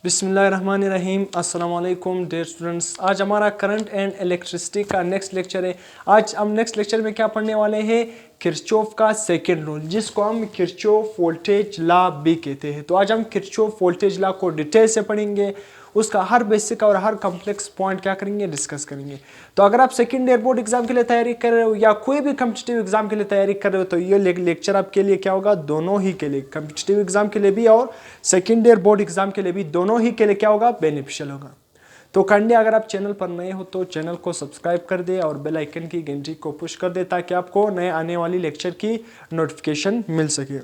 बिस्मिल्लाहिर्रहमानिर्रहीम अस्सलाम वालेकुम डियर स्टूडेंट्स। आज हमारा करंट एंड इलेक्ट्रिसिटी का नेक्स्ट लेक्चर है। आज हम नेक्स्ट लेक्चर में क्या पढ़ने वाले हैं, किरचॉफ का सेकंड रूल, जिसको हम किरचॉफ वोल्टेज लॉ भी कहते हैं। तो आज हम किरचॉफ वोल्टेज लॉ को डिटेल से पढ़ेंगे, उसका हर बेसिक और हर कॉम्प्लेक्स पॉइंट क्या करेंगे, डिस्कस करेंगे। तो अगर आप सेकंड ईयर बोर्ड एग्जाम के लिए तैयारी कर रहे हो या कोई भी कॉम्पिटिटिव एग्जाम के लिए तैयारी कर रहे हो तो ये लेक्चर आपके लिए क्या होगा, दोनों ही के लिए, कॉम्पिटिटिव एग्जाम के लिए भी और सेकंड ईयर बोर्ड एग्जाम के लिए भी, दोनों ही के लिए क्या होगा, बेनिफिशियल होगा। तो काइंडली अगर आप चैनल पर नए हो तो चैनल को सब्सक्राइब कर दे और बेल आइकन की घंटी को पुश कर दे ताकि आपको नए आने वाली लेक्चर की नोटिफिकेशन मिल सके।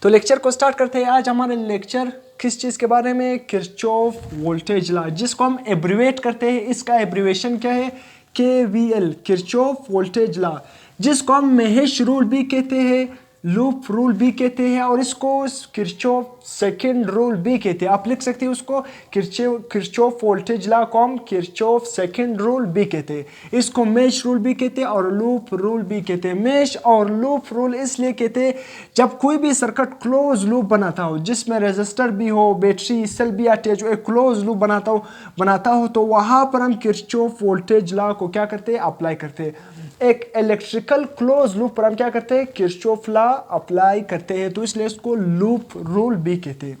तो लेक्चर को स्टार्ट करते हैं। आज हमारे लेक्चर किस चीज़ के बारे में, किरचॉफ वोल्टेज लॉ, जिसको हम एब्रीवेट करते हैं। इसका एब्रीवेशन क्या है, KVL, किरचॉफ वोल्टेज लॉ, जिसको हम महेश रूल भी कहते हैं, लूप रूल भी कहते हैं और इसको किरचॉफ सेकंड रूल भी कहते हैं। आप लिख सकते हैं उसको किरचॉफ वोल्टेज लॉ को हम किरचॉफ सेकंड रूल भी कहते हैं। इसको मेश रूल भी कहते हैं और लूप रूल भी कहते हैं। मेश और लूप रूल इसलिए कहते हैं जब कोई भी सर्किट क्लोज लूप बनाता हो, जिसमें रेजिस्टर भी हो, बैटरी, सेल भी अटैच हो, एक क्लोज लूप बनाता हो तो वहां पर हम किरचॉफ वोल्टेज लॉ को क्या करते हैं, अप्लाई करते हैं। एक इलेक्ट्रिकल क्लोज लूप पर हम क्या करते हैं, किरचॉफ लॉ अप्लाई करते हैं, तो इसलिए इसको लूप रूल भी कहते हैं।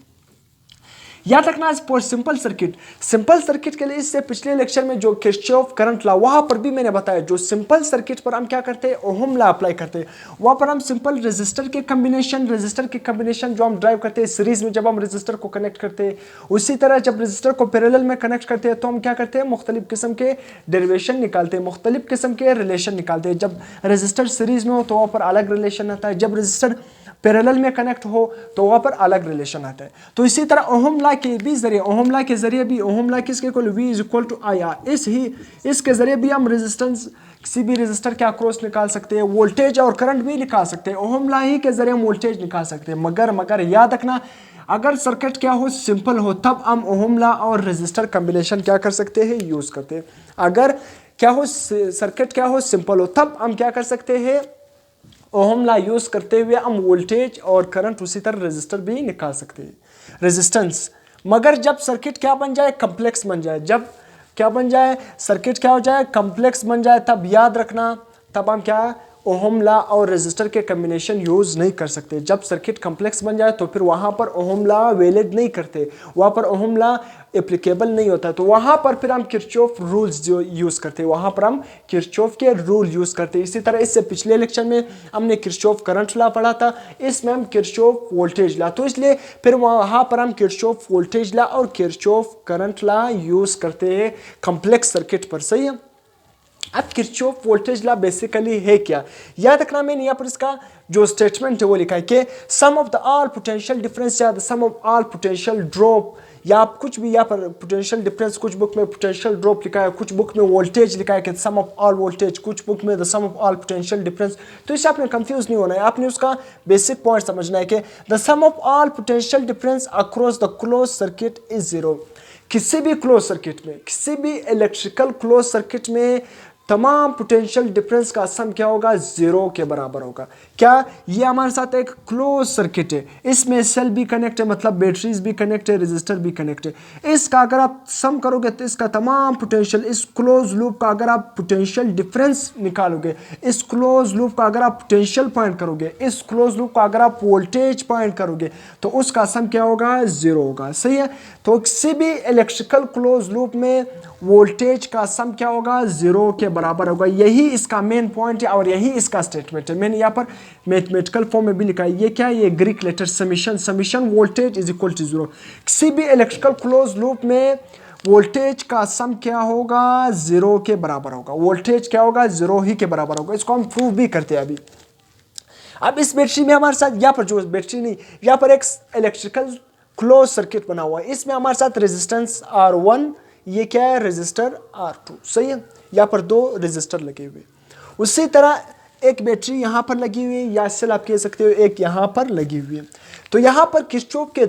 याद रखना, फॉर सिंपल सर्किट के लिए इससे पिछले लेक्चर में जो किरचॉफ करंट लॉ, वहां पर भी मैंने बताया जो सिंपल सर्किट पर हम क्या करते हैं, ओहम लॉ अप्लाई करते हैं। वहां पर हम सिंपल रेजिस्टर के कॉम्बिनेशन जो हम ड्राइव करते हैं सीरीज में, जब हम रेजिस्टर को कनेक्ट करते हैं, उसी तरह जब रेजिस्टर को पैरेलल में कनेक्ट करते हैं तो हम क्या करते हैं, मुख्तलिफ किस्म के डेरिवेशन निकालते हैं, मुख्तलिफ किस्म के रिलेशन निकालते हैं। जब रेजिस्टर सीरीज में हो तो वहां पर अलग रिलेशन आता है, जब रेजिस्टर पैरेलल में कनेक्ट हो तो वहां पर अलग रिलेशन आता है। तो इसी तरह ओहम लॉ के भी जरिए, ओहम लॉ के जरिए भी, ओहम लॉ किसके equal, V is equal to I R, इसके जरिए भी हम रेजिस्टेंस, किसी भी रेजिस्टर के अक्रॉस निकाल सकते हैं, वोल्टेज और करंट भी निकाल सकते हैं। ओहम लॉ ही के जरिए हम वोल्टेज निकाल सकते हैं। मगर याद रखना, अगर सर्किट क्या हो, सिंपल हो, तब हम ओहम लॉ और रेजिस्टर कॉम्बिनेशन क्या कर सकते हैं, यूज करते हैं। अगर क्या हो, सर्किट क्या हो, सिंपल हो, तब हम क्या कर सकते हैं, ओहम लॉ यूज करते हुए हम वोल्टेज और करंट, उसी तरह रेजिस्टर भी निकाल सकते हैं, रेजिस्टेंस। मगर जब सर्किट क्या बन जाए, कम्प्लेक्स बन जाए, जब क्या बन जाए, सर्किट क्या हो जाए, कम्प्लेक्स बन जाए, तब याद रखना, तब हम क्या, ओहम लॉ और रेजिस्टर के कॉम्बिनेशन यूज नहीं कर सकते। जब सर्किट कम्प्लेक्स बन जाए तो फिर वहां पर ओहम लॉ वैलिड नहीं करते, वहां पर ओहम लॉ एप्लीकेबल नहीं होता, तो वहां पर फिर हम किरचॉफ रूल्स जो यूज करते हैं, वहां पर हम किरचॉफ के रूल यूज करते हैं। इसी तरह इससे पिछले लेक्चर में हमने किरचॉफ करंट लॉ पढ़ा था, इसमें हम किरचॉफ वोल्टेज लॉ, तो इसलिए फिर वहां पर हम किरचॉफ वोल्टेज लॉ और किरचॉफ करंट लॉ यूज करते हैं कम्प्लेक्स सर्किट पर। सही है। अब किरचॉफ वोल्टेज लॉ बेसिकली है क्या, याद रखना, मैंने यहाँ पर इसका जो स्टेटमेंट है वो लिखा है कि sum of the all potential difference या sum of all potential drop, या आप कुछ भी यहाँ पर पोटेंशियल डिफरेंस, कुछ बुक में पोटेंशियल ड्रॉप लिखा है, कुछ बुक में वोल्टेज लिखा है कि सम ऑफ ऑल वोल्टेज, कुछ बुक में the sum of all potential difference. तो इससे आपने कंफ्यूज नहीं होना है, आपने उसका बेसिक पॉइंट समझना है कि the sum of all potential difference across the close circuit is zero. किसी भी क्लोज सर्किट में, किसी भी इलेक्ट्रिकल क्लोज सर्किट में तमाम पोटेंशियल डिफरेंस का सम क्या होगा, जीरो के बराबर होगा। क्या, ये हमारे साथ एक क्लोज सर्किट है, इसमें सेल भी कनेक्ट है, मतलब बैटरीज भी कनेक्ट है, रेजिस्टर भी कनेक्ट है। इसका अगर आप सम करोगे तो इसका तमाम पोटेंशियल, इस क्लोज लूप का अगर आप पोटेंशियल डिफरेंस निकालोगे, इस क्लोज लूप का अगर आप पोटेंशियल पॉइंट करोगे, इस क्लोज लूप का अगर आप वोल्टेज पॉइंट करोगे, तो उसका सम क्या होगा, जीरो होगा। सही है। तो किसी भी इलेक्ट्रिकल क्लोज लूप में वोल्टेज का सम क्या होगा, जीरो के बराबर होगा। यही इसका मेन पॉइंट है और यही इसका स्टेटमेंट है। मैंने यहाँ पर मैथमेटिकल फॉर्म में भी लिखा है, ये क्या है, ये Greek letter summation voltage is equal to zero. किसी भी इलेक्ट्रिकल क्लोज लूप में वोल्टेज का सम क्या होगा, जीरो के बराबर होगा। वोल्टेज क्या होगा, जीरो ही के बराबर होगा। इसको हम प्रूव भी करते हैं अभी। अब इस बैटरी में हमारे साथ, यहाँ पर जो बैटरी नहीं, यहाँ पर एक इलेक्ट्रिकल क्लोज सर्किट बना हुआ है, इसमें हमारे साथ रेजिस्टेंस R1, ये क्या है, रेजिस्टर R2। सही है। यहाँ पर दो रेजिस्टर लगे हुए, उसी तरह एक बैटरी यहाँ पर लगी हुई है, या सेल आप कह सकते हो एक यहाँ पर लगी हुई है। तो यहाँ पर किरचॉफ के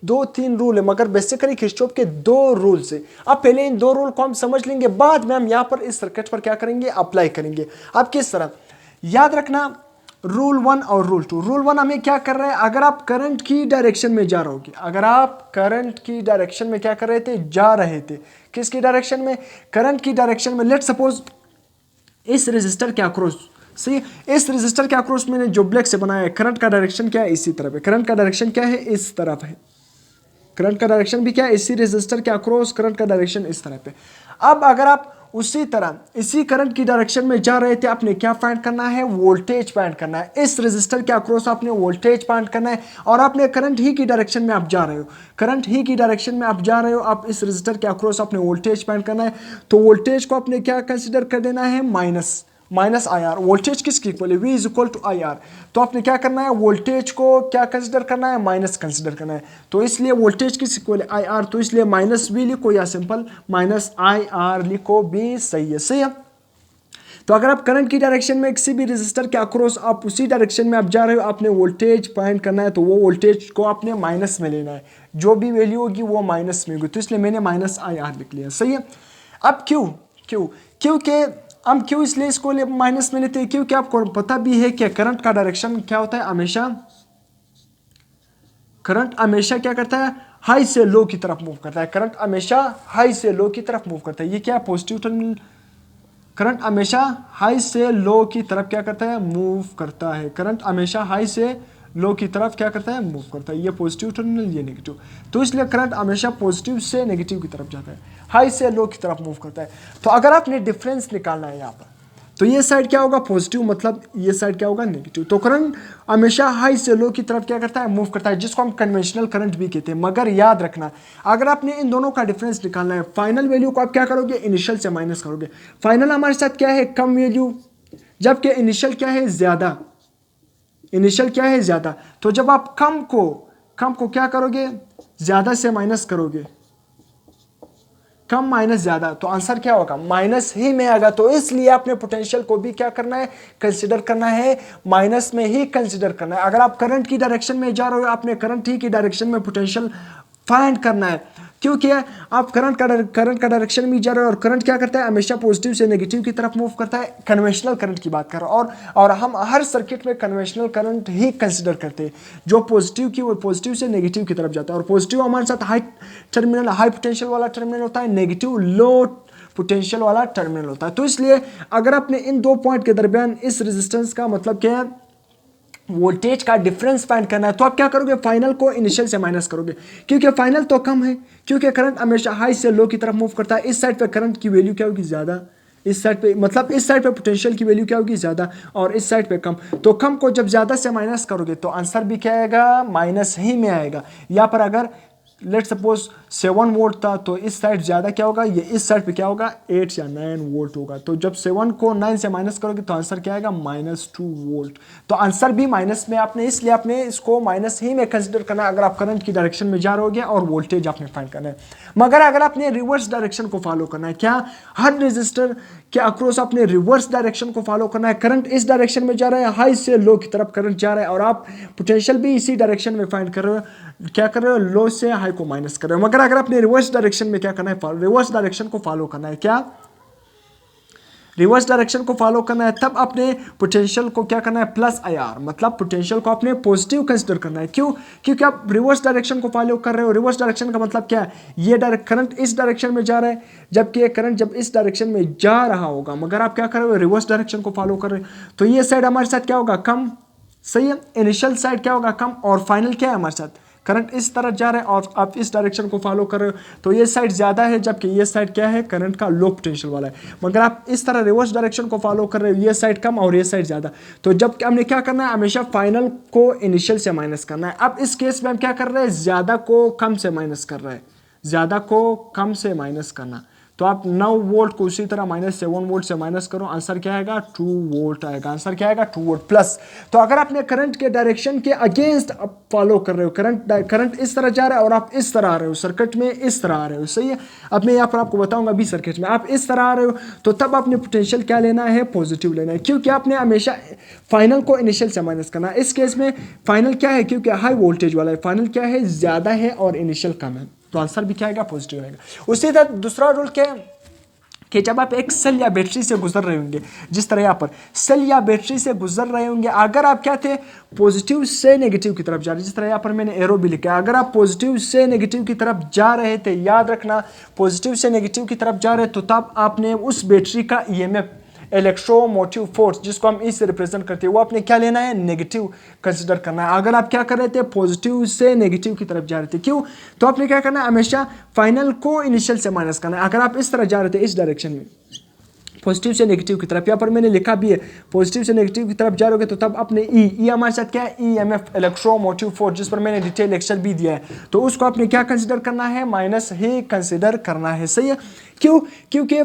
2-3 रूल है, मगर बेसिकली किरचॉफ के 2 रूल्स है। अब पहले इन 2 रूल को हम समझ लेंगे, बाद में हम यहाँ पर इस सर्किट पर क्या करेंगे, अप्लाई करेंगे। अब किस तरह, याद रखना, रूल 1 और रूल 2। रूल 1 हमें क्या कर रहा है, अगर आप करंट की डायरेक्शन में जा रहे होगे, अगर आप करंट की डायरेक्शन में क्या कर रहे थे, जा रहे थे, किसकी डायरेक्शन में, करंट की डायरेक्शन में। लेट सपोज इस रेजिस्टर के अक्रॉस, सही, इस रेजिस्टर के अक्रॉस मैंने जो ब्लैक से बनाया है, करंट का डायरेक्शन क्या है, इसी तरफ है, करंट का डायरेक्शन क्या है, इस तरफ है, करंट का डायरेक्शन भी क्या है, इसी रेजिस्टर के अक्रॉस करंट का डायरेक्शन इस तरफ है। अब अगर आप उसी तरह इसी करंट की डायरेक्शन में जा रहे थे, आपने क्या फाइंड करना है, वोल्टेज फाइंड करना है। इस रेजिस्टर के अक्रॉस आपने वोल्टेज फाइंड करना है, और आपने करंट ही की डायरेक्शन में आप जा रहे हो, करंट ही की डायरेक्शन में आप जा रहे हो, आप इस रेजिस्टर के अक्रॉस आपने वोल्टेज फाइंड करना है। तो वोल्टेज को आपने क्या कंसिडर कर देना है, माइनस आई आर। वोल्टेज किसकी इक्वल है, V is equal to I R. तो आपने क्या करना है, वोल्टेज को क्या कंसिडर करना है, माइनस कंसिडर करना है। तो इसलिए वोल्टेज किस इक्वल है, आई आर, तो इसलिए माइनस V लिखो या सिंपल माइनस आई आर लिखो, भी सही है, सही है। तो अगर आप करंट की डायरेक्शन में किसी भी रेजिस्टर के अक्रॉस आप उसी डायरेक्शन में आप जा रहे हो, आपने वोल्टेज फाइंड करना है, तो वो वोल्टेज को आपने माइनस में लेना है, जो भी वैल्यू होगी वो माइनस में होगी, तो इसलिए मैंने माइनस आई आर लिख लिया, सही है। अब क्योंकि हम क्यों इसलिए इसको माइनस में लेते हैं, क्योंकि आपको पता भी है कि करंट का डायरेक्शन क्या होता है, हमेशा करंट हमेशा क्या करता है, हाई से लो की तरफ मूव करता है, करंट हमेशा हाई से लो की तरफ मूव करता है। ये क्या है, पॉजिटिव टर्मिनल, करंट हमेशा हाई से लो की तरफ क्या करता है, मूव करता है, करंट हमेशा हाई से लो की तरफ क्या करता है, मूव करता है। ये पॉजिटिव टर्मिनल, ये नेगेटिव, तो इसलिए करंट हमेशा पॉजिटिव से नेगेटिव की तरफ जाता है, हाई से लो की तरफ मूव करता है। तो अगर आपने डिफरेंस निकालना है यहाँ पर, तो ये साइड क्या होगा, पॉजिटिव, मतलब ये साइड क्या होगा, नेगेटिव। तो करंट हमेशा हाई से लो की तरफ क्या करता है, मूव करता है, जिसको हम कन्वेंशनल करंट भी कहते हैं। मगर याद रखना, अगर आपने इन दोनों का डिफरेंस निकालना है, फाइनल वैल्यू को आप क्या करोगे, इनिशियल से माइनस करोगे। फाइनल हमारे साथ क्या है, कम वैल्यू, जबकि इनिशियल क्या है, ज्यादा, इनिशियल क्या है, ज्यादा। तो जब आप कम को क्या करोगे, ज्यादा से माइनस करोगे, कम माइनस ज्यादा, तो आंसर क्या होगा, माइनस ही में आएगा। तो इसलिए आपने पोटेंशियल को भी क्या करना है, कंसीडर करना है, माइनस में ही कंसीडर करना है। अगर आप करंट की डायरेक्शन में जा रहे हो, आपने करंट ही की डायरेक्शन में पोटेंशियल फाइंड करना है, क्योंकि आप करंट का डायरेक्शन में जा रहे हो, और करंट क्या करता है, हमेशा पॉजिटिव से नेगेटिव की तरफ मूव करता है। कन्वेंशनल करंट की बात कर रहा हूं, और हम हर सर्किट में कन्वेंशनल करंट ही कंसिडर करते हैं, जो पॉजिटिव की वो पॉजिटिव से नेगेटिव की तरफ जाता है। और पॉजिटिव हमारे साथ हाई पोटेंशियल वाला टर्मिनल होता है, नेगेटिव लो पोटेंशियल वाला टर्मिनल होता है। तो इसलिए अगर आपने इन दो पॉइंट के दरमियान इस रेजिस्टेंस का मतलब क्या है, वोल्टेज का डिफरेंस फाइंड करना है, तो आप क्या करोगे, फाइनल को इनिशियल से माइनस करोगे, क्योंकि फाइनल तो कम है, क्योंकि करंट हमेशा हाई से लो की तरफ मूव करता है। इस साइड पे करंट की वैल्यू क्या होगी, ज्यादा, इस साइड पे मतलब इस साइड पे पोटेंशियल की वैल्यू क्या होगी, ज्यादा, और इस साइड पे कम। तो कम को जब ज्यादा से माइनस करोगे तो आंसर भी क्या आएगा, माइनस ही में आएगा। यहाँ पर अगर लेट सपोज 7 वोल्ट था, तो इस साइड ज्यादा क्या होगा, ये इस साइड पे क्या होगा, 8 या 9 वोल्ट होगा। तो जब 7 को 9 से माइनस करोगे तो आंसर क्या आएगा, -2 वोल्ट। तो आंसर भी माइनस में, आपने इसलिए आपने इसको माइनस ही में कंसिडर करना है अगर आप करंट की डायरेक्शन में जा रहे हो, और वोल्टेज आपने फाइंड करना है। मगर अगर आपने रिवर्स डायरेक्शन को फॉलो करना है, क्या हर रेजिस्टर के अक्रॉस आपने रिवर्स डायरेक्शन को फॉलो करना है, करंट इस डायरेक्शन में जा रहा है, हाई से लो की तरफ करंट जा रहा है, और आप पोटेंशियल भी इसी डायरेक्शन में फाइंड कर रहे हो, क्या कर रहे हो, लो से हाई को माइनस कर रहे हो। मगर अगर आपने रिवर्स डायरेक्शन में क्या करना है, रिवर्स डायरेक्शन को फॉलो करना है, क्या रिवर्स डायरेक्शन को फॉलो करना है, तब आपने पोटेंशियल को क्या करना है, प्लस आई आर, मतलब पोटेंशियल को आपने पॉजिटिव कंसिडर करना है। क्यों, क्योंकि आप रिवर्स डायरेक्शन को फॉलो कर रहे हो। रिवर्स डायरेक्शन का मतलब क्या है, ये करंट इस डायरेक्शन में जा रहा है, जबकि ये करंट जब इस डायरेक्शन में जा रहा होगा, मगर आप क्या कर रहे हो, रिवर्स डायरेक्शन को फॉलो कर रहे हो, तो ये साइड हमारे साथ क्या होगा, कम, सही है। इनिशियल साइड क्या होगा, कम, और फाइनल क्या है हमारे साथ, करंट इस तरह जा रहा है और आप इस डायरेक्शन को फॉलो कर रहे हो, तो ये साइड ज्यादा है, जबकि ये साइड क्या है, करंट का लो पोटेंशियल वाला है। मगर आप इस तरह रिवर्स डायरेक्शन को फॉलो कर रहे हो, ये साइड कम और ये साइड ज्यादा। तो जब हमने क्या करना है, हमेशा फाइनल को इनिशियल से माइनस करना है। अब इस केस में हम क्या कर रहे हैं, ज्यादा को कम से माइनस कर रहे हैं, ज्यादा को कम से माइनस करना। तो आप 9 वोल्ट को उसी तरह -7 वोल्ट से माइनस करो, आंसर क्या आएगा, 2 वोल्ट आएगा। आंसर क्या आएगा, 2 वोल्ट प्लस। तो अगर आपने करंट के डायरेक्शन के अगेंस्ट आप फॉलो कर रहे हो, करंट इस तरह जा रहा है और आप इस तरह आ रहे हो, सर्किट में इस तरह आ रहे हो, सही है। अब मैं यहाँ पर आपको बताऊंगा अभी, सर्किट में आप इस तरह आ रहे हो, तो तब आपने पोटेंशियल क्या लेना है, पॉजिटिव लेना है, क्योंकि आपने हमेशा फाइनल को इनिशियल से माइनस करना है। इस केस में फाइनल क्या है, क्योंकि हाई वोल्टेज वाला है, फाइनल क्या है, ज्यादा है और इनिशियल कम है, तो आंसर भी क्या आएगा, पॉजिटिव आएगा। उसी तरह दूसरा रूल क्या है, कि जब आप एक सेल या बैटरी से गुजर रहे होंगे, जिस तरह यहाँ पर सेल या बैटरी से गुजर रहे होंगे, अगर आप क्या थे पॉजिटिव से नेगेटिव की तरफ जा रहे, जिस तरह यहाँ पर मैंने एरो भी लिखा है, अगर आप पॉजिटिव से नेगेटिव की तरफ जा रहे थे, याद रखना पॉजिटिव से नेगेटिव की तरफ जा रहे तो तब आपने उस बैटरी का ईएमएफ इलेक्ट्रोमोटिव फोर्स जिसको हम ई से रिप्रेजेंट करते हैं वो आपने क्या लेना है, नेगेटिव कंसिडर करना है। अगर आप क्या कर रहे थे पॉजिटिव से नेगेटिव की तरफ जा रहे थे, क्यों, तो आपने क्या करना है हमेशा फाइनल को इनिशियल से माइनस करना है। अगर आप इस तरह जा रहे थे इस डायरेक्शन में पॉजिटिव से नेगेटिव की तरफ, यहाँ पर मैंने लिखा भी है पॉजिटिव से नेगेटिव की तरफ जा रहे हो तो तब अपने ई हमारे साथ क्या है ईएमएफ इलेक्ट्रोमोटिव फोर्स, जिस पर मैंने डिटेल लेक्चर भी दिया है, तो उसको आपने क्या कंसिडर करना है, माइनस ही कंसिडर करना है। सही है, क्यों, क्योंकि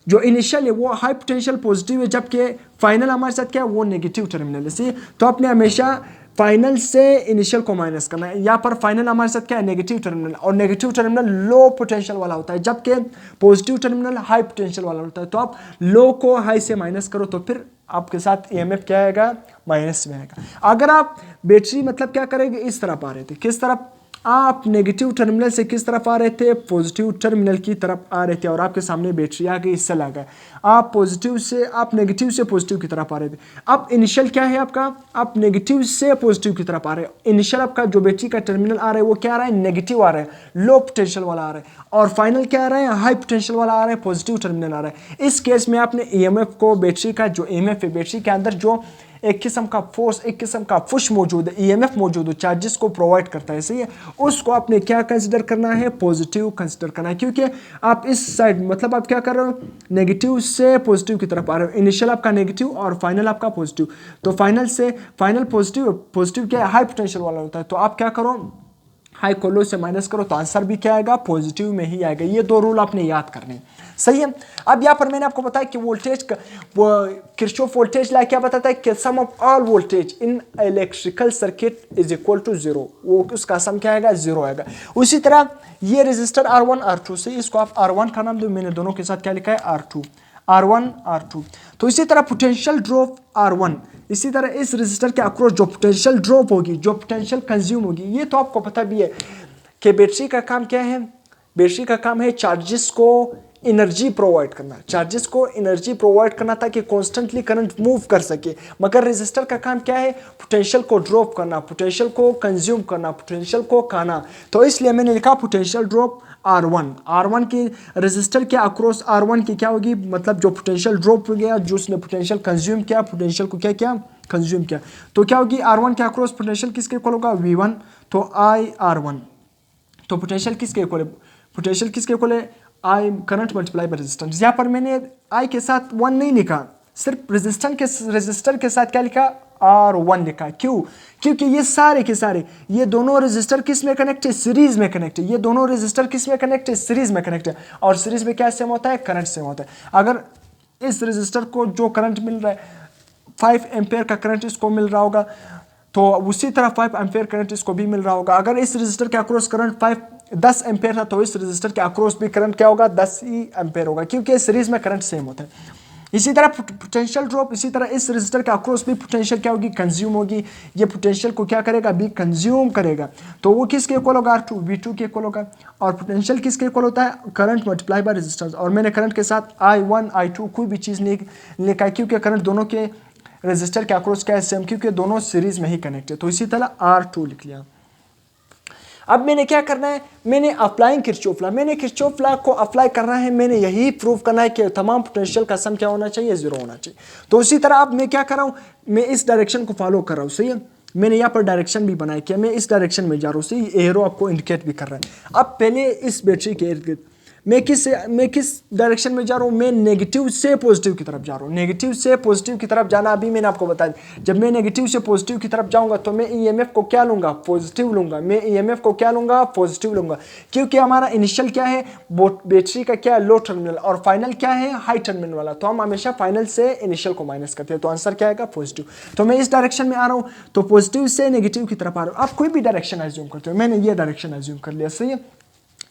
जो इनिशियल है वो हाई पोटेंशियल पॉजिटिव है, जबकि फाइनल हमारे साथ क्या है वो नेगेटिव टर्मिनल है। सही, तो आपने हमेशा फाइनल से इनिशियल को माइनस करना है। यहाँ पर फाइनल हमारे साथ क्या है, नेगेटिव टर्मिनल, और नेगेटिव टर्मिनल लो पोटेंशियल वाला होता है, जबकि पॉजिटिव टर्मिनल हाई पोटेंशियल वाला होता है। तो आप लो को हाई से माइनस करो तो फिर आपके साथ ईएमएफ क्या आएगा, माइनस में आएगा। अगर आप बैटरी मतलब क्या करेंगे, इस तरफ आ रहे थे, किस तरफ, आप नेगेटिव टर्मिनल से किस तरफ आ रहे थे, पॉजिटिव टर्मिनल की तरफ आ रहे थे, और आपके सामने बैटरी आ गई, इससे लगा आप पॉजिटिव से, आप नेगेटिव से पॉजिटिव की तरफ आ रहे थे। अब इनिशियल क्या है आपका, आप नेगेटिव से पॉजिटिव की तरफ आ रहे हैं। इनिशियल आपका जो बैटरी का टर्मिनल आ रहा है वो क्या आ रहा है, नेगेटिव आ रहा है, लो पोटेंशियल वाला आ रहा है, और फाइनल क्या आ रहा है, हाई पोटेंशियल वाला आ रहा है, पॉजिटिव टर्मिनल आ रहा है। इस केस में आपने ईएमएफ को, बैटरी का जो ईएमएफ है, बैटरी के अंदर जो एक किस्म का फोर्स, एक किस्म का पुश मौजूद है, ईएमएफ मौजूद है, चार्जेस को प्रोवाइड करता है। सही है, उसको आपने क्या कंसिडर करना है, पॉजिटिव कंसिडर करना है, क्योंकि आप इस साइड मतलब आप क्या कर रहे हो, नेगेटिव से पॉजिटिव की तरफ आ रहे हो। इनिशियल आपका नेगेटिव और फाइनल आपका पॉजिटिव, तो फाइनल से फाइनल पॉजिटिव, पॉजिटिव क्या है, हाई पोटेंशियल वाला होता है। तो आप क्या करो, हाई को लो से माइनस करो तो आंसर भी क्या आएगा, पॉजिटिव में ही आएगा। ये दो रूल आपने याद करने हैं। सही है, अब यहाँ पर मैंने आपको बताया कि वोल्टेज का वो किरचॉफ वोल्टेज लॉ क्या बताता है कि sum of all voltage in electrical circuit is equal to zero, वो उसका सम क्या आएगा, जीरो आएगा। उसी तरह ये रेजिस्टर R1 R2 से, इसको आप R1 का नाम दो, मैंने दोनों के साथ क्या लिखा है, R2 R1 R2। तो इसी तरह पोटेंशियल ड्रॉप R1, इसी तरह इस रेजिस्टर के अक्रॉस जो पोटेंशियल ड्रॉप होगी, जो पोटेंशियल कंज्यूम होगी, ये तो आपको पता भी है कि बैटरी का काम क्या है, बैटरी का काम है चार्जेस को एनर्जी प्रोवाइड करना, चार्जेस को एनर्जी प्रोवाइड करना ताकि कॉन्स्टेंटली करंट मूव कर सके। मगर रेजिस्टर का काम क्या है, पोटेंशियल को ड्रॉप करना, पोटेंशियल को कंज्यूम करना, पोटेंशियल को खाना। तो इसलिए मैंने लिखा पोटेंशियल ड्रॉप R1 की रेजिस्टर के अक्रॉस R1 की क्या होगी, मतलब जो पोटेंशियल ड्रॉप हो गया, जो उसने पोटेंशियल कंज्यूम किया, पोटेंशियल को क्या किया, कंज्यूम किया, तो क्या होगी, R1 के अक्रॉस पोटेंशियल किसके इक्वल होगा, V1, तो I R1। तो पोटेंशियल किसके इक्वल है, पोटेंशियल किसके इक्वल है, I current multiply by resistance. यहाँ पर मैंने आई के साथ 1 नहीं लिखा, सिर्फ रेजिस्टर के साथ क्या लिखा, R1 लिखा। क्यों, क्योंकि ये सारे के सारे, ये दोनों रेजिस्टर किस में कनेक्ट है, सीरीज में कनेक्ट है। ये दोनों रेजिस्टर किस में कनेक्ट है, सीरीज में कनेक्ट है, और सीरीज में क्या सेम होता है, करंट सेम होता है। अगर इस रेजिस्टर को जो करंट मिल रहा है 5 एम्पेयर का करंट इसको मिल रहा होगा, तो उसी तरह 5 एम्पेयर करंट इसको भी मिल रहा होगा। अगर इस रेजिस्टर के अक्रॉस करंट 10 एम्पेयर था तो इस रेजिस्टर के अक्रॉस भी करंट क्या होगा, 10 ही एम्पेयर होगा, क्योंकि सीरीज में करंट सेम होता है। इसी तरह पोटेंशियल ड्रॉप, इसी तरह इस रेजिस्टर के अक्रॉस भी पोटेंशियल क्या होगी, कंज्यूम होगी। ये पोटेंशियल को क्या करेगा, भी कंज्यूम करेगा, तो वो किसके इक्वल होगा, R2 V2 के इक्वल होगा। और पोटेंशियल किसके इक्वल होता है, करंट मल्टीप्लाई बाय रेजिस्टेंस। और मैंने करंट के साथ I1 I2 कोई भी चीज़ नहीं लिखा है, क्योंकि करंट दोनों के रेजिस्टर के अक्रॉस क्या है, सेम, क्योंकि दोनों सीरीज में ही कनेक्ट है। तो इसी तरह R2 लिख लिया। अब मैंने क्या करना है, मैंने अप्लाइंग किरचॉफ लॉ, मैंने किरचॉफ लॉ को अप्लाई करना है, मैंने यही प्रूव करना है कि तमाम पोटेंशियल का सम क्या होना चाहिए, जीरो होना चाहिए। तो उसी तरह अब मैं क्या कर रहा हूँ, मैं इस डायरेक्शन को फॉलो कर रहा हूँ। सही है, मैंने यहाँ पर डायरेक्शन भी बनाया कि मैं इस डायरेक्शन में जा रहा हूँ। सही, एरो आपको इंडिकेट भी कर रहा है। अब पहले इस बैटरी के इर्द गिर्द मैं किस डायरेक्शन में जा रहा हूँ, मैं नेगेटिव से पॉजिटिव की तरफ जा रहा हूँ। नेगेटिव से पॉजिटिव की तरफ जाना अभी मैंने आपको बताया, जब मैं नेगेटिव से पॉजिटिव की तरफ जाऊंगा तो मैं ईएमएफ को क्या लूंगा, पॉजिटिव लूंगा। मैं ईएमएफ को क्या लूंगा, पॉजिटिव लूंगा, क्योंकि हमारा इनिशियल क्या है, बैटरी का क्या है, लो टर्मिनल, और फाइनल क्या है, हाई टर्मिनल वाला। तो हम हमेशा फाइनल से इनिशियल को माइनस करते हैं, तो आंसर क्या आएगा, पॉजिटिव। तो मैं इस डायरेक्शन में आ रहा हूँ, तो पॉजिटिव से नेगेटिव की तरफ आ रहा हूँ। आप कोई भी डायरेक्शन एज्यूम करते हो, मैंने ये डायरेक्शन एज्यूम कर लिया। सही है,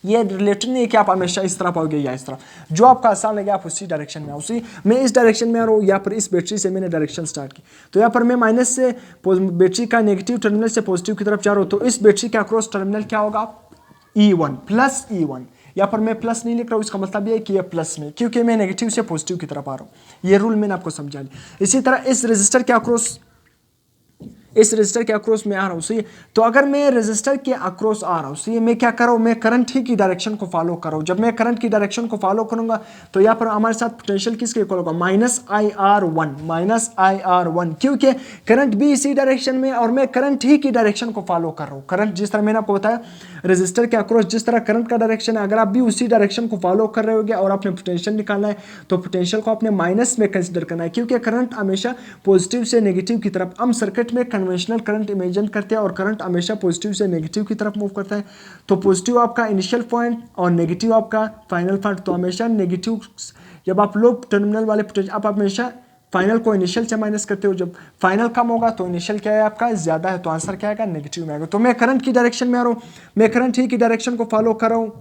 ये रिलेटेड नहीं है कि आप हमेशा इस तरह पाओगे या इस तरह, जो आपका आसान लगे आप उसी डायरेक्शन में आओ। उसी मैं इस डायरेक्शन में आ रहा हूँ, यहाँ पर इस बैटरी से मैंने डायरेक्शन स्टार्ट की, तो यहाँ पर मैं माइनस से बैटरी का नेगेटिव टर्मिनल से पॉजिटिव की तरफ जा रहा हूँ। तो इस बैटरी के अक्रॉस टर्मिनल क्या होगा, E1 प्लस E1, यहाँ पर मैं प्लस नहीं लिख रहा हूँ, इसका मतलब ये है कि ये प्लस में, क्योंकि मैं नेगेटिव से पॉजिटिव की तरफ आ रहा हूँ। ये रूल मैंने आपको समझा लिया। इसी तरह इस रजिस्टर के अक्रॉस मैं आ रहा हूँ, सही है। तो अगर मैं रजिस्टर के अक्रॉस आ रहा हूँ, सही है, मैं क्या कर रहा हूँ, मैं करंट ही की डायरेक्शन को फॉलो कर रहा हूँ। जब मैं करंट की डायरेक्शन को फॉलो करूंगा तो यहाँ पर हमारे साथ पोटेंशियल किसके इक्वल होगा, -IR1, क्योंकि करंट भी इसी डायरेक्शन में और मैं करंट ही की डायरेक्शन को फॉलो कर रहा हूँ। करंट जिस तरह मैंने आपको बताया रजिस्टर के अक्रॉस जिस तरह करंट का डायरेक्शन है, अगर आप भी उसी डायरेक्शन को फॉलो कर रहे होगे और आपने पोटेंशियल निकालना है तो पोटेंशियल को आपने माइनस में कंसिडर करना है, क्योंकि करंट हमेशा पॉजिटिव से नेगेटिव की तरफ, हम सर्किट में कन्वेंशनल करंट इमेजिन करते हैं और करंट हमेशा पॉजिटिव से नेगेटिव की तरफ मूव करता है। तो पॉजिटिव आपका इनिशियल पॉइंट और नेगेटिव आपका फाइनल पॉइंट। तो हमेशा नेगेटिव, जब आप लो टर्मिनल वाले पोटेंशियल, आप हमेशा फाइनल को इनिशियल से माइनस करते हो, जब फाइनल कम होगा तो इनिशियल क्या है आपका ज्यादा है, तो आंसर क्या आएगा, नेगेटिव में आएगा। तो मैं करंट की डायरेक्शन में आ रहा हूँ, मैं करंट ही की डायरेक्शन को फॉलो कर रहा हूँ,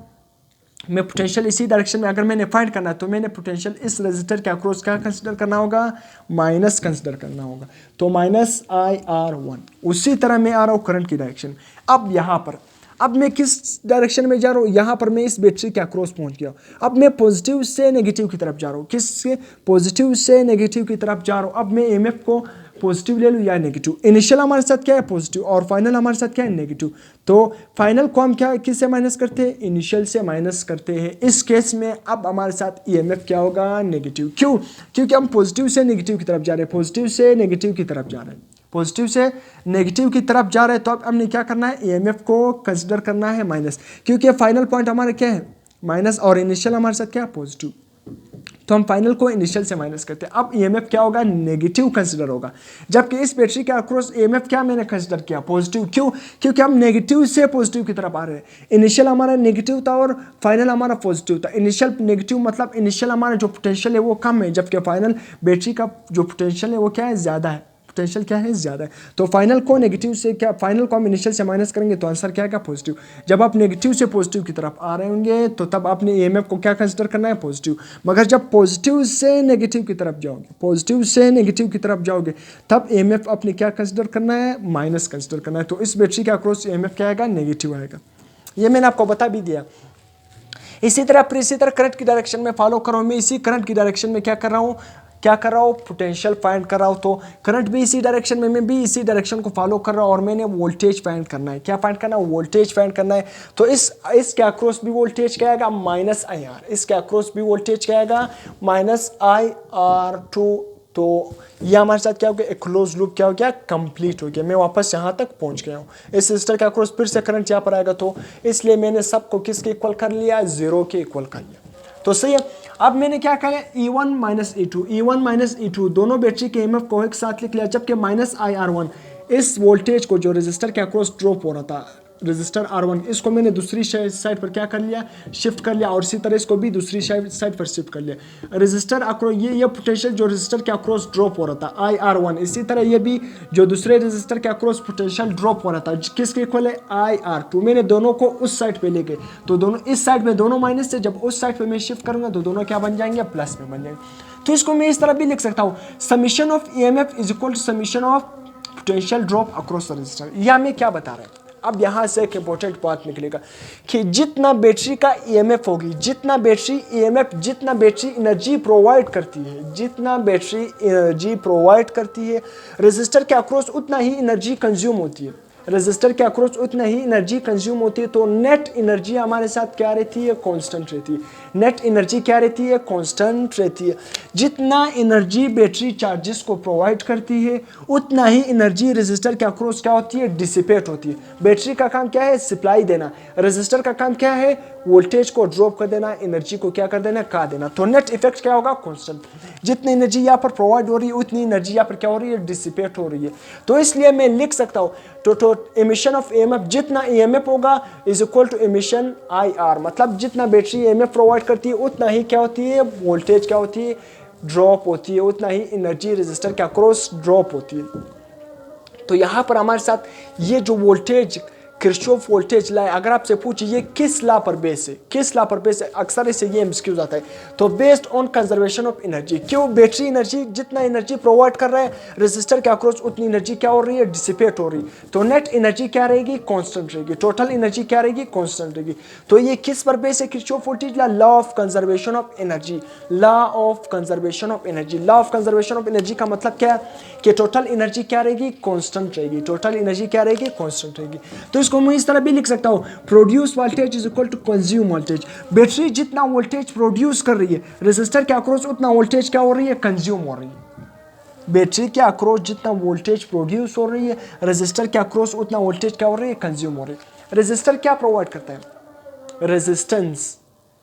मैं पोटेंशियल इसी डायरेक्शन में, अगर मैंने फाइंड करना है तो मैंने पोटेंशियल इस रेजिस्टर के अक्रॉस क्या कंसीडर करना होगा, माइनस कंसीडर करना होगा। तो -IR1। उसी तरह मैं आ रहा हूँ करंट की डायरेक्शन। अब यहाँ पर अब मैं किस डायरेक्शन में जा रहा हूँ, यहाँ पर मैं इस बैटरी के अक्रॉस पहुंच गया। अब मैं पॉजिटिव से नेगेटिव की तरफ जा रहा हूँ, किससे, पॉजिटिव से नेगेटिव की तरफ जा रहा हूँ। अब मैं EMF को पॉजिटिव ले लूँ या नेगेटिव, इनिशियल हमारे साथ क्या है पॉजिटिव और फाइनल हमारे साथ क्या है नेगेटिव। तो फाइनल को हम क्या किससे माइनस करते हैं, इनिशियल से माइनस करते हैं। इस केस में अब हमारे साथ EMF क्या होगा, नेगेटिव। क्यों, क्योंकि हम पॉजिटिव से नेगेटिव की तरफ जा रहे हैं, पॉजिटिव से नेगेटिव की तरफ जा रहे हैं, पॉजिटिव से नेगेटिव की तरफ जा रहे हैं। तो अब हमने क्या करना है, EMF को कंसिडर करना है माइनस, क्योंकि फाइनल पॉइंट हमारा क्या है माइनस और इनिशियल हमारे साथ क्या है पॉजिटिव। तो हम फाइनल को इनिशियल से माइनस करते हैं। अब EMF क्या होगा, नेगेटिव कंसिडर होगा, जबकि इस बैटरी के अक्रॉस EMF क्या मैंने कंसिडर किया, पॉजिटिव। क्यों, क्योंकि हम नेगेटिव से पॉजिटिव की तरफ आ रहे हैं। इनिशियल हमारा नेगेटिव था और फाइनल हमारा पॉजिटिव था। इनिशियल नेगेटिव मतलब इनिशियल हमारा जो पोटेंशियल है वो कम है, जबकि फाइनल बैटरी का जो पोटेंशियल है वो क्या है, ज्यादा है, पोटेंशियल क्या है, ज्यादा है। तो फाइनल को नेगेटिव से क्या, फाइनल को हम इनिशियल से माइनस करेंगे तो आंसर क्या आएगा, पॉजिटिव। जब आप नेगेटिव से पॉजिटिव की तरफ आ रहे होंगे तो तब आपने EMF को क्या कंसिडर करना है, पॉजिटिव। मगर जब पॉजिटिव से नेगेटिव की तरफ जाओगे, पॉजिटिव से नेगेटिव की तरफ जाओगे तब EMF अपने क्या कंसिडर करना है, माइनस कंसिडर करना है। तो इस बैटरी के अक्रॉस EMF क्या आएगा, नेगेटिव आएगा। ये मैंने आपको बता भी दिया। इसी तरह करंट की डायरेक्शन में फॉलो कर रहा हूँ, मैं इसी करंट की डायरेक्शन में क्या कर रहा हूँ, पोटेंशियल फाइंड कर रहा हूँ। तो करंट भी इसी डायरेक्शन में, मैं भी इसी डायरेक्शन को फॉलो कर रहा हूँ और मैंने वोल्टेज फाइंड करना है। क्या फाइंड करना है, वोल्टेज फाइंड करना है। तो इसके अक्रॉस भी वोल्टेज क्या आएगा, -IR। इसके अक्रॉस भी वोल्टेज क्या आएगा, -IR2। तो ये हमारे साथ क्या हो गया, एक क्लोज लूप क्या हो गया, कंप्लीट हो गया। मैं वापस यहाँ तक पहुँच गया हूँ। इस रजिस्टर के अक्रॉस फिर से करंट यहाँ पर आएगा, तो इसलिए मैंने सबको किसके इक्वल कर लिया, 0 के इक्वल कर लिया। तो सही है। अब मैंने क्या कहा, E1 - E2 दोनों बैटरी के EMF को एक साथ लिख लिया, जबकि -IR1 इस वोल्टेज को जो रजिस्टर के अक्रॉस ड्रॉप हो रहा था, रजिस्टर R1, इसको मैंने दूसरी साइड पर क्या कर लिया, शिफ्ट कर लिया, और इसी तरह इसको भी दूसरी साइड पर शिफ्ट कर लिया। रजिस्टर अक्रॉस ये पोटेंशियल जो रजिस्टर के अक्रॉस ड्रॉप हो रहा था IR1, इसी तरह ये भी जो दूसरे रजिस्टर के अक्रॉस पोटेंशियल ड्रॉप हो रहा था किसके इक्वल है, IR2। मैंने दोनों को उस साइड पे लेके, तो दोनों इस साइड में दोनों माइनस से, जब उस साइड पे मैं शिफ्ट करूंगा तो दोनों क्या बन जाएंगे, प्लस में बन जाएंगे। तो इसको मैं इस तरह भी लिख सकता हूँ, summation of EMF is equal to summation of potential drop across the resistor. यह हमें क्या बता रहा है। अब यहाँ से एक इंपॉर्टेंट बात निकलेगा कि जितना बैटरी का EMF होगी, जितना बैटरी एनर्जी प्रोवाइड करती है, जितना बैटरी एनर्जी प्रोवाइड करती है, रजिस्टर के अक्रॉस उतना ही एनर्जी कंज्यूम होती है, रजिस्टर के अक्रॉस उतना ही एनर्जी कंज्यूम होती है। तो नेट एनर्जी हमारे साथ क्या रहती है, कांस्टेंट रहती है। नेट एनर्जी क्या रहती है, कांस्टेंट रहती है। जितना एनर्जी बैटरी चार्जेस को प्रोवाइड करती है उतना ही एनर्जी रजिस्टर के अक्रॉस क्या होती है, डिसिपेट होती है। बैटरी का काम क्या है, सप्लाई देना, रजिस्टर का काम क्या है, वोल्टेज को ड्रॉप कर देना, एनर्जी को क्या कर देना, का देना। तो नेट इफेक्ट क्या होगा, कांस्टेंट। जितनी एनर्जी यहाँ पर प्रोवाइड हो रही है उतनी एनर्जी यहाँ पर क्या हो रही है, डिसिपेट हो रही है। तो इसलिए मैं लिख सकता हूँ तो एमिशन ऑफ EMF, जितना EMF होगा is equal to emission IR, मतलब जितना बैटरी EMF प्रोवाइड करती है उतना ही क्या होती है, वोल्टेज क्या होती है, ड्रॉप होती है, उतना ही एनर्जी रजिस्टर के अक्रॉस ड्रॉप होती है। तो यहाँ पर हमारे साथ ये जो वोल्टेज किरचॉफ वोल्टेज लॉ, अगर आपसे पूछे ये किस लॉ पर बेस है, किस लॉ पर बेस है, अक्सर इससे ये एमसीक्यू आता है, तो based on conservation of energy. क्यों? बैटरी एनर्जी जितना एनर्जी प्रोवाइड कर रहा है रेजिस्टर के अक्रॉस उतनी एनर्जी क्या हो रही है, डिसिपेट हो रही है। तो नेट एनर्जी क्या रहेगी, कांस्टेंट रहेगी, टोटल एनर्जी क्या रहेगी, कांस्टेंट रहेगी। तो ये किस पर बेस है, Kirchhoff voltage law, law of conservation of energy, law of conservation of energy. Law of conservation of energy का मतलब क्या है कि टोटल एनर्जी क्या रहेगी, कांस्टेंट रहेगी, टोटल एनर्जी क्या रहेगी, कांस्टेंट रहेगी। तो इसको मैं इस तरह भी लिख सकता हूं, produce voltage is equal to consume voltage. Battery जितना वोल्टेज प्रोड्यूस कर रही है रेजिस्टर के अक्रॉस उतना वोल्टेज क्या हो रही है, कंज्यूम हो रही है। बैटरी के अक्रॉस जितना वोल्टेज प्रोड्यूस हो रही है रेजिस्टर के अक्रॉस उतना वोल्टेज क्या हो रही है, कंज्यूम हो रही है। रेजिस्टर क्या प्रोवाइड करता है, रेजिस्टेंस।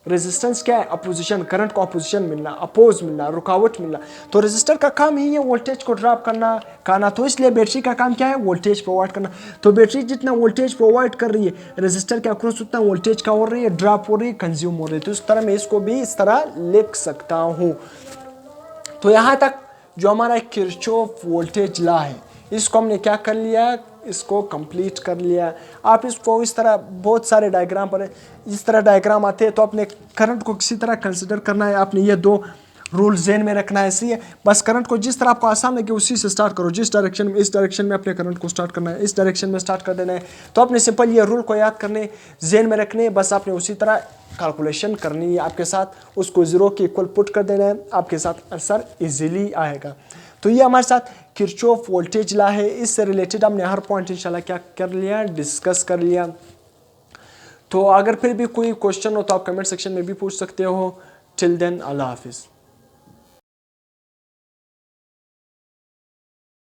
रेजिस्टेंस क्या है, अपोजिशन, करंट को अपोजिशन मिलना, अपोज मिलना, रुकावट मिलना। तो रेजिस्टर का काम ही है वोल्टेज को ड्रॉप करना तो इसलिए बैटरी का काम क्या है, वोल्टेज प्रोवाइड करना। तो बैटरी जितना वोल्टेज प्रोवाइड कर रही है रेजिस्टर के अक्रॉस उतना वोल्टेज क्या हो रही है, ड्रॉप हो रही है, कंज्यूम हो रही है। तो इस तरह मैं इसको भी इस तरह लिख सकता हूँ। तो यहाँ तक जो हमारा किरचॉफ वोल्टेज लॉ है इसको हमने क्या कर लिया, इसको कंप्लीट कर लिया। आप इसको इस तरह बहुत सारे डायग्राम पर इस तरह डायग्राम आते हैं तो अपने करंट को किसी तरह कंसिडर करना है। आपने ये दो रूल ज़हन में रखना है, ऐसी है बस करंट को जिस तरह आपको आसान लगे उसी से स्टार्ट करो। जिस डायरेक्शन में, इस डायरेक्शन में अपने करंट को स्टार्ट करना है, इस डायरेक्शन में स्टार्ट कर देना है। तो आपने सिंपल ये रूल को याद करने, ज़हन में रखने, बस आपने उसी तरह कैलकुलेशन करनी है आपके साथ, उसको ज़ीरो के इक्वल पुट कर देना है, आपके साथ आंसर इजीली आएगा। तो ये हमारे साथ किरचॉफ वोल्टेज लॉ है। इससे रिलेटेड हमने हर पॉइंट इंशाल्लाह क्या कर लिया, डिस्कस कर लिया। तो अगर फिर भी कोई क्वेश्चन हो तो आप कमेंट सेक्शन में भी पूछ सकते हो। टिल देन अल्लाह हाफिज़।